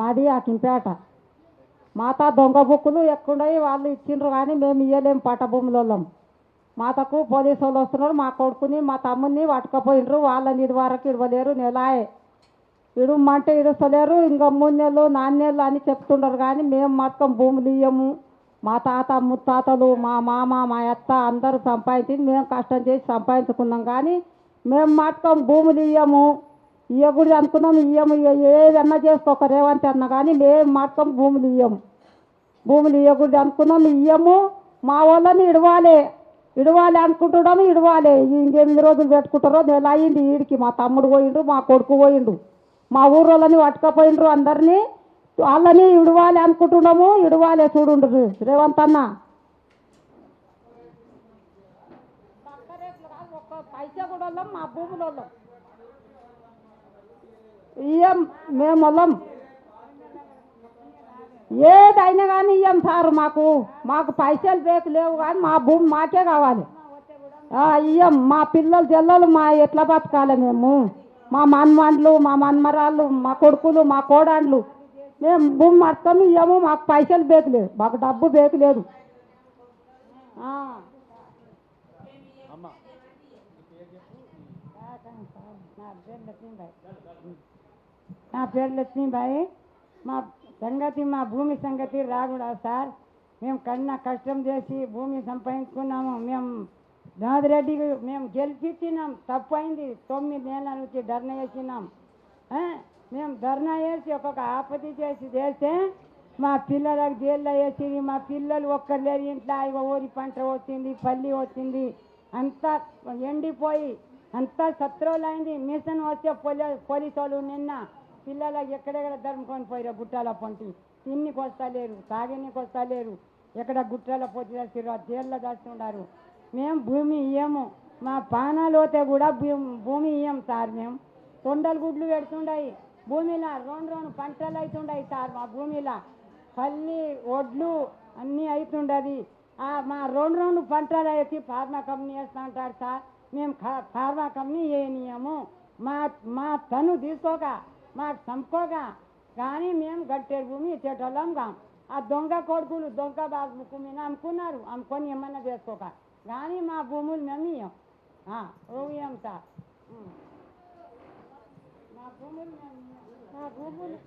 మాది అకింపేట. మాత దొంగ బుక్కులు ఎక్కువై వాళ్ళు ఇచ్చిండ్రు కానీ మేము ఇయ్యలేము పట్టభూములలో. మాతకు పోలీసు వాళ్ళు వస్తున్నారు, మా కొడుకుని మా తమ్ముని పట్టుకపోయిండ్రు. వాళ్ళని ఇది వరకు ఇడవలేరు, నెలాయే ఇడమంటే ఇడుస్తలేరు. ఇంకా 3 నెలలు 4 నెలలు అని చెప్తుండ్రు కానీ మేము మాత్రం భూములు ఇయ్యము. మా తాత ముత్తాతలు మా మామ మా అత్త అందరూ సంపాదించి మేము కష్టం చేసి సంపాదించుకున్నాం కానీ మేము మాత్రం భూములు ఇయ్యము. ఇయ్యకూడదు అనుకున్నాం, ఇయ్యము. ఏదన్నా చేసుకోక రేవంత్ అన్న కానీ మేము మాత్రం భూములు ఇయ్యము. భూములు ఇవ్వకూడదు అనుకున్నాం, ఇయ్యము. మా వాళ్ళని ఇడవాలి అనుకుంటున్నాము, ఇడవాలి. ఇంకెన్ని రోజులు పెట్టుకుంటారో నెల అయింది. వీడికి మా తమ్ముడు పోయిండు, మా కొడుకు పోయిండు, మా ఊరోళ్ళని పట్టుకపోయిండ్రు. అందరినీ వాళ్ళని ఇడవాలి అనుకుంటున్నాము, ఇడవాలి. చూడుండ్రు రేవంత్ అన్న. ఒక్క పైసా కూడా వాళ్ళం, మా భూముల వాళ్ళం ఇయ్యం. మేము వాళ్ళం ఏదైనా కానీ ఇయ్యం సార్. మాకు పైసలు లేవు కానీ మా భూమి మాకే కావాలి. ఇయ్యం. మా పిల్లలు జల్లలు మా ఎట్లా బతకాలి మేము? మా మన్మన్లు మా మన్మరాళ్ళు మా కొడుకులు మా కోడాండ్లు మేము భూమి మొత్తం ఇయ్యము. మాకు పైసలు లేదు, మాకు డబ్బు లేదు. నా పేరు లక్ష్మీబాయి. మా సంగతి మా భూమి సంగతి రాకూడదు సార్. మేము కష్టం చేసి భూమి సంపాదించుకున్నాము. మేము నాదిరెడ్డికి మేము గెలిపించినాం. తప్పు అయింది. 9 నెలల నుంచి ధర్నా చేసినాం. మేము ధర్నా చేసి ఒక్కొక్క ఆపత్తి చేస్తే మా పిల్లలకు జైల్లో వేసి మా పిల్లలు ఒక్కరు లేరు ఇంట్లో. ఊరి పంట వచ్చింది, పల్లి వచ్చింది, అంతా ఎండిపోయి అంతా సత్రోలైంది. మిషన్ వచ్చే పోలీసు వాళ్ళు నిన్న పిల్లలకు ఎక్కడెక్కడ ధర్మకొని పోయారు. గుట్టాల పొంటి తిన్నికి వస్తలేరు, తాగనికి వస్తలేరు. ఎక్కడ గుట్టాల పోటీ చేసిర్రు, జైల్లో దాచుతున్నారు. మేము భూమి ఇయ్యము. మా పానాలు పోతే కూడా భూమి ఇయ్యం సార్. మేము తొండలు గుడ్లు పెడుతుండయి భూమిలో. 2 పంటలు అవుతుండయి సార్. మా భూమిలో పల్లి ఒడ్లు అన్నీ అవుతుండది. మా 2 పంటలు వేసి ఫార్మా కంపెనీ వేస్తూ ఉంటారు సార్. మేము ఫార్మా కంపెనీ వేయనీయము. మా తను తీసుకోక మాకు చంపుకోగా కానీ మేము గట్టేరు భూమి ఇచ్చేటోళ్ళం కాం. ఆ దొంగ కొడుకులు దొంగ బాబుకు మీద అమ్ముకున్నారు. అమ్ముకొని ఏమన్నా చేసుకోక కానీ మా భూములు మేము ఇయ్యం. ఇయ్యం సార్. మా భూములు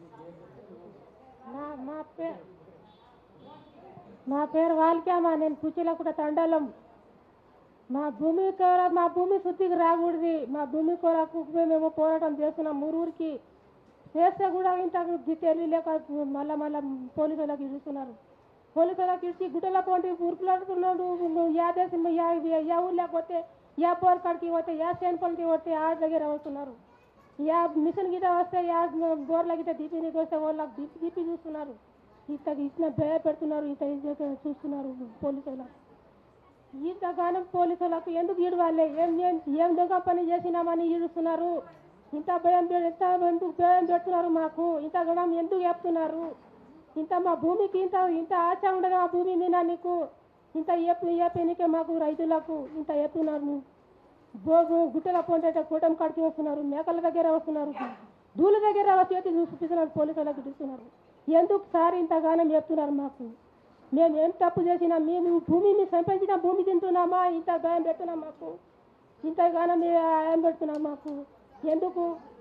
నా పేరు వాల్క్యామా. నేను కుచిలకుట తండలం. మా భూమి శుద్ధికి రాకూడదు. మా భూమి కొరకు మేము పోరాటం చేస్తున్నాం. ఊరికి చేస్తే కూడా ఇంతకు తెలియలేక మళ్ళా పోలీసు వాళ్ళకి ఇడుస్తున్నారు. పోలీసు వాళ్ళకి ఇచ్చి గుట్టల పోటీ ఊరుకులాడుతున్నాడు. యా ఊళ్ళోకి పోతే యా బోర్ కాడికి పోతే యా సేన్పల్లికి పోతే ఆ దగ్గర వస్తున్నారు. యా మిషన్ గిట వస్తే యా బోర్ల గిట దీపినికి వస్తే వాళ్ళకి దీపి చూస్తున్నారు. ఇంతకు ఇచ్చిన భయ పెడుతున్నారు. ఇంత చూస్తున్నారు పోలీసు వాళ్ళకి. ఇంతగానం పోలీసు వాళ్ళకు ఎందుకు ఈడవాలి? ఏం దొంగ పని చేసినామని ఈడుస్తున్నారు. ఇంత ఎందుకు భయం పెడుతున్నారు మాకు? ఇంతగానం ఎందుకు చెప్తున్నారు? ఇంత మా భూమికి ఇంత ఆశ ఉండదు. ఆ భూమి మీద నీకు ఇంత ఏపీనికే మాకు రైతులకు ఇంత చెప్తున్నారు. గుట్టల పొంటే కూటమి కాడికి వస్తున్నారు, మేకల దగ్గర వస్తున్నారు, దూల దగ్గర చేతి చూపిస్తున్నారు. పోలీసు వాళ్ళకి ఇస్తున్నారు. ఎందుకు సార్ ఇంతగానం చెప్తున్నారు మాకు? మేము ఏం తప్పు చేసినా మేము భూమిని సంపాదించిన భూమి తింటున్నామా? ఇంత భయం పెడుతున్నాం మాకు. ఇంతగానం ఏం పెడుతున్నాం మాకు? ఎందుకు?